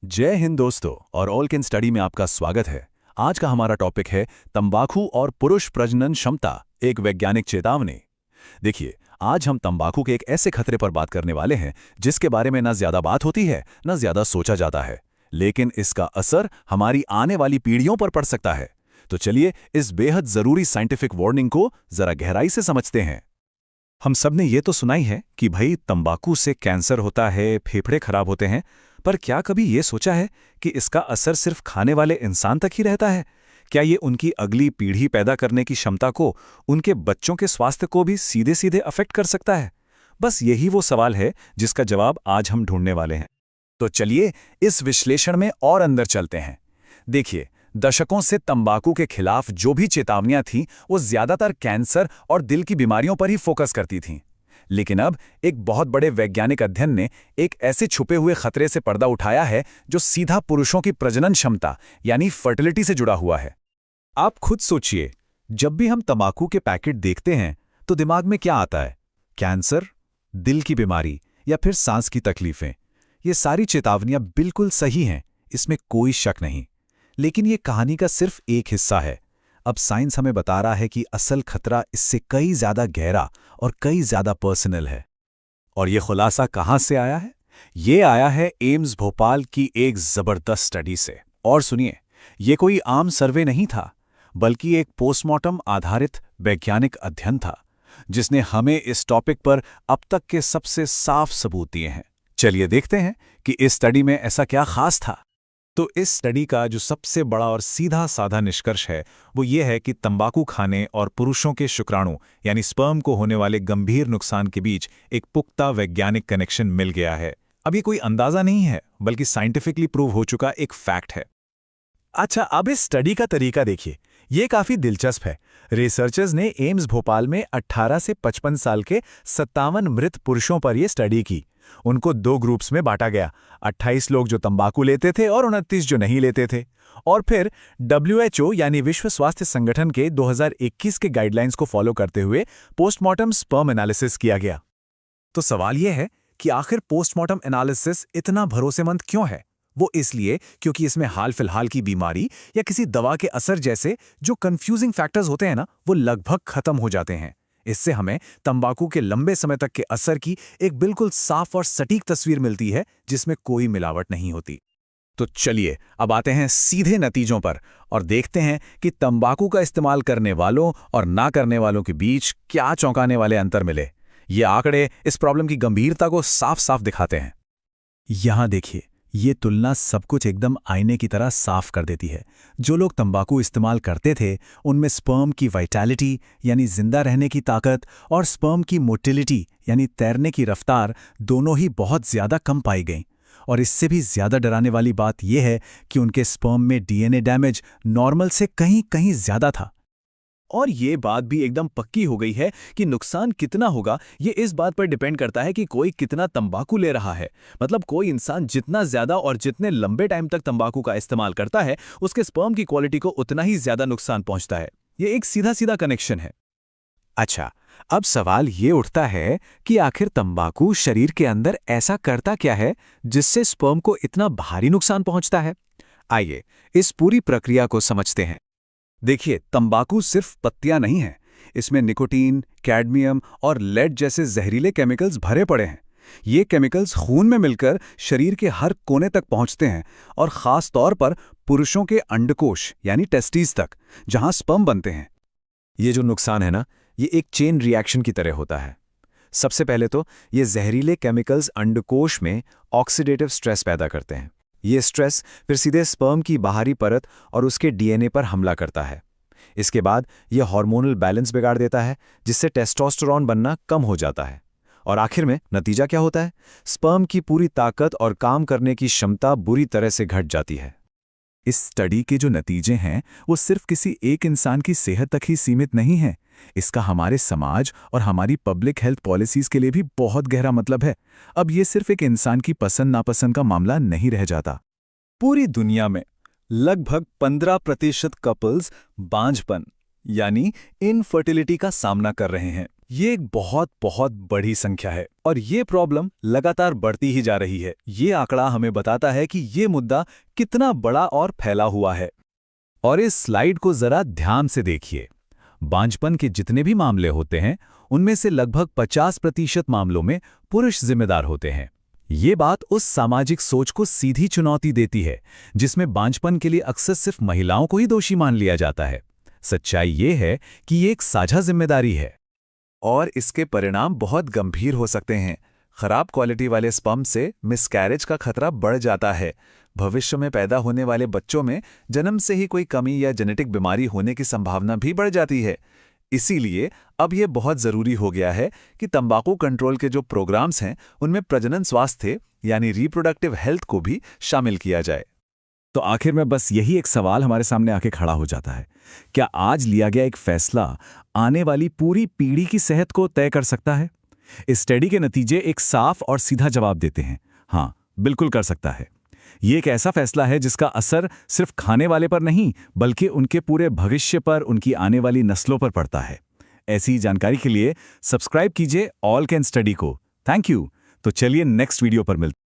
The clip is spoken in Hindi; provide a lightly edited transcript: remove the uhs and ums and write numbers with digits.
जय हिंद दोस्तों और ऑल कैन स्टडी में आपका स्वागत है। आज का हमारा टॉपिक है तंबाकू और पुरुष प्रजनन क्षमता, एक वैज्ञानिक चेतावनी। देखिए, आज हम तंबाकू के एक ऐसे खतरे पर बात करने वाले हैं जिसके बारे में ना ज्यादा बात होती है, ना ज्यादा सोचा जाता है, लेकिन इसका असर हमारी आने वाली पीढ़ियों पर पड़ सकता है। तो चलिए इस बेहद जरूरी साइंटिफिक वार्निंग को जरा गहराई से समझते हैं। हम सब ने ये तो सुना ही है कि भाई तंबाकू से कैंसर होता है, फेफड़े खराब होते हैं, पर क्या कभी ये सोचा है कि इसका असर सिर्फ खाने वाले इंसान तक ही रहता है? क्या ये उनकी अगली पीढ़ी पैदा करने की क्षमता को, उनके बच्चों के स्वास्थ्य को भी सीधे सीधे अफेक्ट कर सकता है? बस यही वो सवाल है जिसका जवाब आज हम ढूंढने वाले हैं। तो चलिए इस विश्लेषण में और अंदर चलते हैं। देखिए, दशकों से तंबाकू के खिलाफ जो भी चेतावनियां थीं, वो ज्यादातर कैंसर और दिल की बीमारियों पर ही फोकस करती थीं। लेकिन अब एक बहुत बड़े वैज्ञानिक अध्ययन ने एक ऐसे छुपे हुए खतरे से पर्दा उठाया है जो सीधा पुरुषों की प्रजनन क्षमता यानी फर्टिलिटी से जुड़ा हुआ है। आप खुद सोचिए, जब भी हम तंबाकू के पैकेट देखते हैं तो दिमाग में क्या आता है? कैंसर, दिल की बीमारी या फिर सांस की तकलीफें। ये सारी चेतावनियां बिल्कुल सही हैं, इसमें कोई शक नहीं। लेकिन ये कहानी का सिर्फ एक हिस्सा है। अब साइंस हमें बता रहा है कि असल खतरा इससे कई ज्यादा गहरा और कई ज्यादा पर्सनल है। और ये खुलासा कहां से आया है? ये आया है एम्स भोपाल की एक जबरदस्त स्टडी से। और सुनिए, ये कोई आम सर्वे नहीं था, बल्कि एक पोस्टमार्टम आधारित वैज्ञानिक अध्ययन था जिसने हमें इस टॉपिक पर अब तक के सबसे साफ सबूत दिए हैं। चलिए देखते हैं कि इस स्टडी में ऐसा क्या खास था। तो इस स्टडी का जो सबसे बड़ा और सीधा साधा निष्कर्ष है वो ये है कि तंबाकू खाने और पुरुषों के शुक्राणु यानी स्पर्म को होने वाले गंभीर नुकसान के बीच एक पुख्ता वैज्ञानिक कनेक्शन मिल गया है। अब ये कोई अंदाजा नहीं है, बल्कि साइंटिफिकली प्रूव हो चुका एक फैक्ट है। अच्छा, अब इस स्टडी का तरीका देखिए, ये काफी दिलचस्प है। रिसर्चर्स ने एम्स भोपाल में 18 से 55 साल के 57 मृत पुरुषों पर यह स्टडी की। उनको दो ग्रुप्स में बांटा गया, 28 लोग जो तंबाकू लेते थे और 29 जो नहीं लेते थे। और फिर WHO यानी विश्व स्वास्थ्य संगठन के 2021 के गाइडलाइंस को फॉलो करते हुए पोस्टमार्टम स्पर्म एनालिसिस किया गया। तो सवाल यह है कि आखिर पोस्टमार्टम एनालिसिस इतना भरोसेमंद क्यों है? वो इसलिए क्योंकि इसमें हाल फिलहाल की बीमारी या किसी दवा के असर जैसे जो कंफ्यूजिंग फैक्टर्स होते हैं ना, वो लगभग खत्म हो जाते हैं। इससे हमें तंबाकू के लंबे समय तक के असर की एक बिल्कुल साफ और सटीक तस्वीर मिलती है जिसमें कोई मिलावट नहीं होती। तो चलिए अब आते हैं सीधे नतीजों पर और देखते हैं कि तंबाकू का इस्तेमाल करने वालों और ना करने वालों के बीच क्या चौंकाने वाले अंतर मिले। ये आंकड़े इस प्रॉब्लम की गंभीरता को साफ साफ दिखाते हैं। यहां देखिए, ये तुलना सब कुछ एकदम आईने की तरह साफ कर देती है। जो लोग तंबाकू इस्तेमाल करते थे उनमें स्पर्म की वाइटैलिटी यानी जिंदा रहने की ताकत और स्पर्म की मोटिलिटी यानी तैरने की रफ्तार दोनों ही बहुत ज्यादा कम पाई गईं। और इससे भी ज्यादा डराने वाली बात यह है कि उनके स्पर्म में DNA डैमेज नॉर्मल से कहीं कहीं ज्यादा था। और ये बात भी एकदम पक्की हो गई है कि नुकसान कितना होगा ये इस बात पर डिपेंड करता है कि कोई कितना तंबाकू ले रहा है। मतलब कोई इंसान जितना ज्यादा और जितने लंबे टाइम तक तंबाकू का इस्तेमाल करता है, उसके स्पर्म की क्वालिटी को उतना ही ज्यादा नुकसान पहुंचता है। ये एक सीधा सीधा कनेक्शन है। अच्छा, अब सवाल ये उठता है कि आखिर तंबाकू शरीर के अंदर ऐसा करता क्या है जिससे स्पर्म को इतना भारी नुकसान पहुंचता है? आइए इस पूरी प्रक्रिया को समझते हैं। देखिए, तंबाकू सिर्फ पत्तियां नहीं हैं, इसमें निकोटीन, कैडमियम और लेड जैसे जहरीले केमिकल्स भरे पड़े हैं। ये केमिकल्स खून में मिलकर शरीर के हर कोने तक पहुंचते हैं और खास तौर पर पुरुषों के अंडकोश यानी टेस्टिस तक, जहां स्पर्म बनते हैं। ये जो नुकसान है ना, ये एक चेन रिएक्शन की तरह होता है। सबसे पहले तो ये जहरीले केमिकल्स अंडकोश में ऑक्सीडेटिव स्ट्रेस पैदा करते हैं। ये स्ट्रेस फिर सीधे स्पर्म की बाहरी परत और उसके DNA पर हमला करता है। इसके बाद यह हार्मोनल बैलेंस बिगाड़ देता है, जिससे टेस्टोस्टेरोन बनना कम हो जाता है। और आखिर में नतीजा क्या होता है? स्पर्म की पूरी ताकत और काम करने की क्षमता बुरी तरह से घट जाती है। इस स्टडी के जो नतीजे हैं वो सिर्फ किसी एक इंसान की सेहत तक ही सीमित नहीं है। इसका हमारे समाज और हमारी पब्लिक हेल्थ पॉलिसीज के लिए भी बहुत गहरा मतलब है। अब ये सिर्फ एक इंसान की पसंद नापसंद का मामला नहीं रह जाता। पूरी दुनिया में लगभग 15% कपल्स बांझपन यानी इनफर्टिलिटी का सामना कर रहे हैं। ये एक बहुत बहुत बड़ी संख्या है और ये प्रॉब्लम लगातार बढ़ती ही जा रही है। ये आंकड़ा हमें बताता है कि ये मुद्दा कितना बड़ा और फैला हुआ है। और इस स्लाइड को जरा ध्यान से देखिए। बांझपन के जितने भी मामले होते हैं, उनमें से लगभग 50% मामलों में पुरुष जिम्मेदार होते हैं। ये बात उस सामाजिक सोच को सीधी चुनौती देती है, जिसमें बांझपन के लिए अक्सर सिर्फ महिलाओं को ही दोषी मान लिया जाता है। सच्चाई ये है कि ये एक साझा जिम्मेदारी है। और इसके परिणाम बहुत गंभीर हो सकते हैं। खराब क्वालिटी वाले स्पर्म से मिसकैरेज का खतरा बढ़ जाता है। भविष्य में पैदा होने वाले बच्चों में जन्म से ही कोई कमी या जेनेटिक बीमारी होने की संभावना भी बढ़ जाती है। इसीलिए अब यह बहुत ज़रूरी हो गया है कि तंबाकू कंट्रोल के जो प्रोग्राम्स हैं, उनमें प्रजनन स्वास्थ्य यानी रिप्रोडक्टिव हेल्थ को भी शामिल किया जाए। तो आखिर में बस यही एक सवाल हमारे सामने आके खड़ा हो जाता है। क्या आज लिया गया एक फैसला आने वाली पूरी पीढ़ी की सेहत को तय कर सकता है? इस स्टडी के नतीजे एक साफ और सीधा जवाब देते हैं। हाँ, बिल्कुल कर सकता है। ये एक ऐसा फैसला है जिसका असर सिर्फ खाने वाले पर नहीं, बल्कि उनके पूरे भविष्य पर, उनकी आने वाली नस्लों पर पड़ता है। ऐसी जानकारी के लिए सब्सक्राइब कीजिए ऑल कैन स्टडी को। Thank you. तो चलिए नेक्स्ट वीडियो पर मिलते हैं।